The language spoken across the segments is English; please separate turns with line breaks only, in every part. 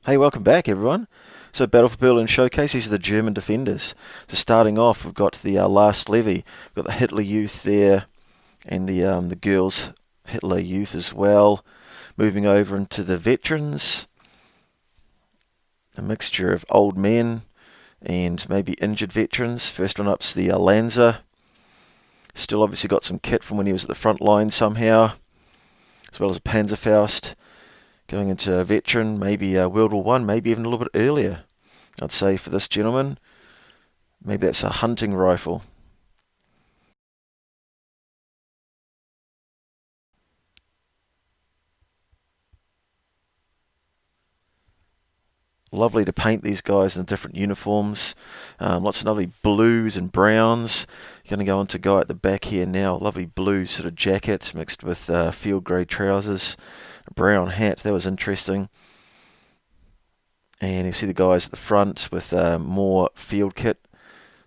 Hey, welcome back, everyone. So, Battle for Berlin Showcase, these are the German defenders. So, starting off, we've got the last levy. We've got the Hitler Youth there, and the girls Hitler Youth as well. Moving over into the veterans, a mixture of old men and maybe injured veterans. First one up's the Lanza. Still obviously got some kit from when he was at the front line somehow, as well as a Panzerfaust. Going into a veteran, maybe World War One, maybe even a little bit earlier. I'd say for this gentleman, maybe that's a hunting rifle. Lovely to paint these guys in different uniforms. Lots of lovely blues and browns. Going to go on to guy at the back here now. Lovely blue sort of jacket mixed with field grey trousers. A brown hat, that was interesting. And you see the guys at the front with more field kit.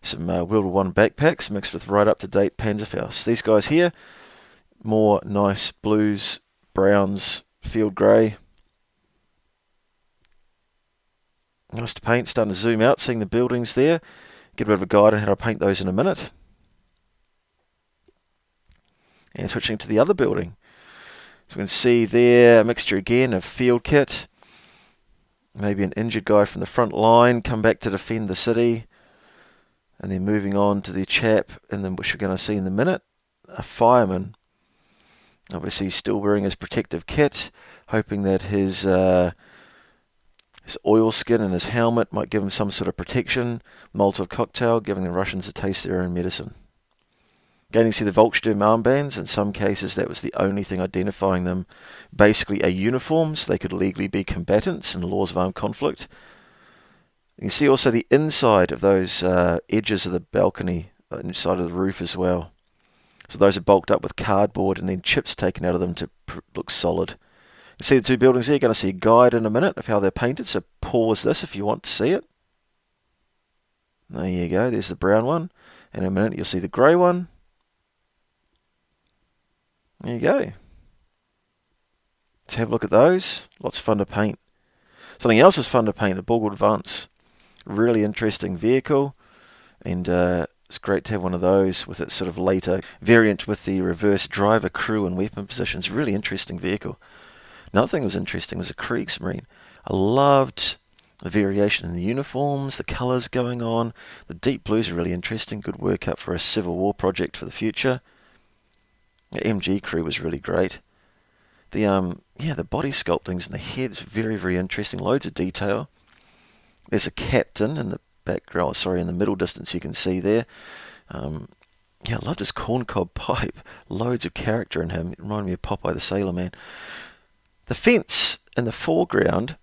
Some World War One backpacks mixed with right up to date Panzerfaust. These guys here, more nice blues, browns, field grey. Nice to paint. Starting to zoom out, seeing the buildings there. Get a bit of a guide on how to paint those in a minute. And switching to the other building. So we can see there a mixture again of field kit. Maybe an injured guy from the front line come back to defend the city. And then moving on to the chap, and then which we're going to see in a minute, a fireman. Obviously he's still wearing his protective kit, hoping that his oilskin and his helmet might give him some sort of protection. Molotov cocktail, giving the Russians a taste of their own medicine. Again, you see the Volkssturm armbands. In some cases, that was the only thing identifying them. Basically, a uniform, so they could legally be combatants in the laws of armed conflict. You can see also the inside of those edges of the balcony, inside of the roof as well. So those are bulked up with cardboard and then chips taken out of them to look solid. You see the two buildings there. You're going to see a guide in a minute of how they're painted, so pause this if you want to see it. There you go, there's the brown one. In a minute you'll see the grey one. There you go. Let's have a look at those. Lots of fun to paint. Something else is fun to paint, a Borgward Vance. Really interesting vehicle, and it's great to have one of those with its sort of later variant with the reverse driver, crew and weapon positions. Really interesting vehicle. Another thing that was interesting was a Kriegsmarine. I loved the variation in the uniforms, the colours going on. The deep blues are really interesting. Good workup for a Civil War project for the future. The MG crew was really great. The body sculptings and the heads, very, very interesting. Loads of detail. There's a captain in the background, in the middle distance you can see there. I loved his corncob pipe. Loads of character in him. It reminded me of Popeye the Sailor Man. The fence in the foreground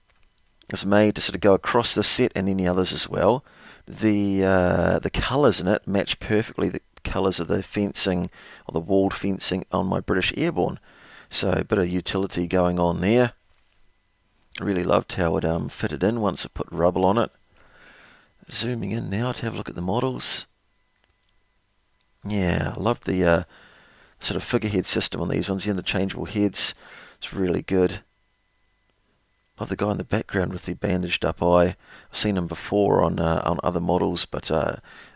is made to sort of go across the set and any others as well. The colours in it match perfectly the colours of the fencing, or the walled fencing on my British Airborne. So a bit of utility going on there. I really loved how it fitted in once I put rubble on it. Zooming in now to have a look at the models. Yeah, I loved the sort of figurehead system on these ones, the interchangeable heads. It's really good. Love the guy in the background with the bandaged up eye. I've seen him before on other models, but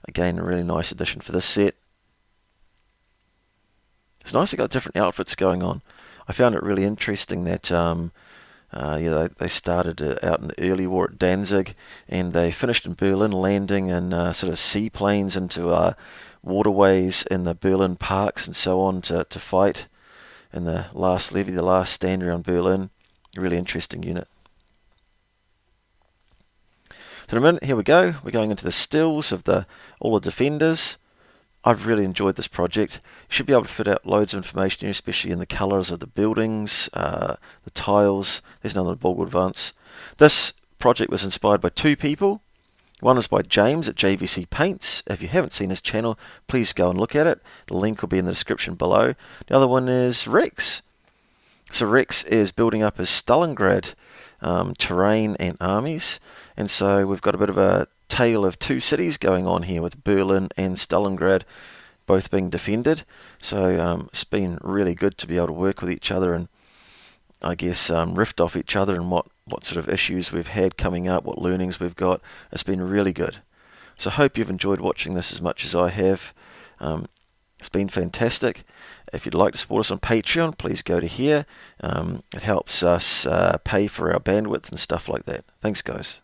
again, a really nice addition for this set. It's nice to got different outfits going on. I found it really interesting that they started out in the early war at Danzig, and they finished in Berlin, landing in sort of seaplanes into waterways in the Berlin parks and so on to fight in the last levy, the last stand around Berlin. A really interesting unit. So in a minute, here we go. We're going into the stills of all the defenders. I've really enjoyed this project. You should be able to fit out loads of information here, especially in the colours of the buildings, the tiles. There's another Borgward Vance. This project was inspired by two people. One is by James at JvC Paints. If you haven't seen his channel, please go and look at it. The link will be in the description below. The other one is Rex. So Rex is building up his Stalingrad terrain and armies. And so we've got a bit of a tale of two cities going on here with Berlin and Stalingrad both being defended. So it's been really good to be able to work with each other and I guess rift off each other and what what sort of issues we've had coming up, what learnings we've got. It's been really good. So I hope you've enjoyed watching this as much as I have. It's been fantastic. If you'd like to support us on Patreon, please go to here. It helps us pay for our bandwidth and stuff like that. Thanks, guys.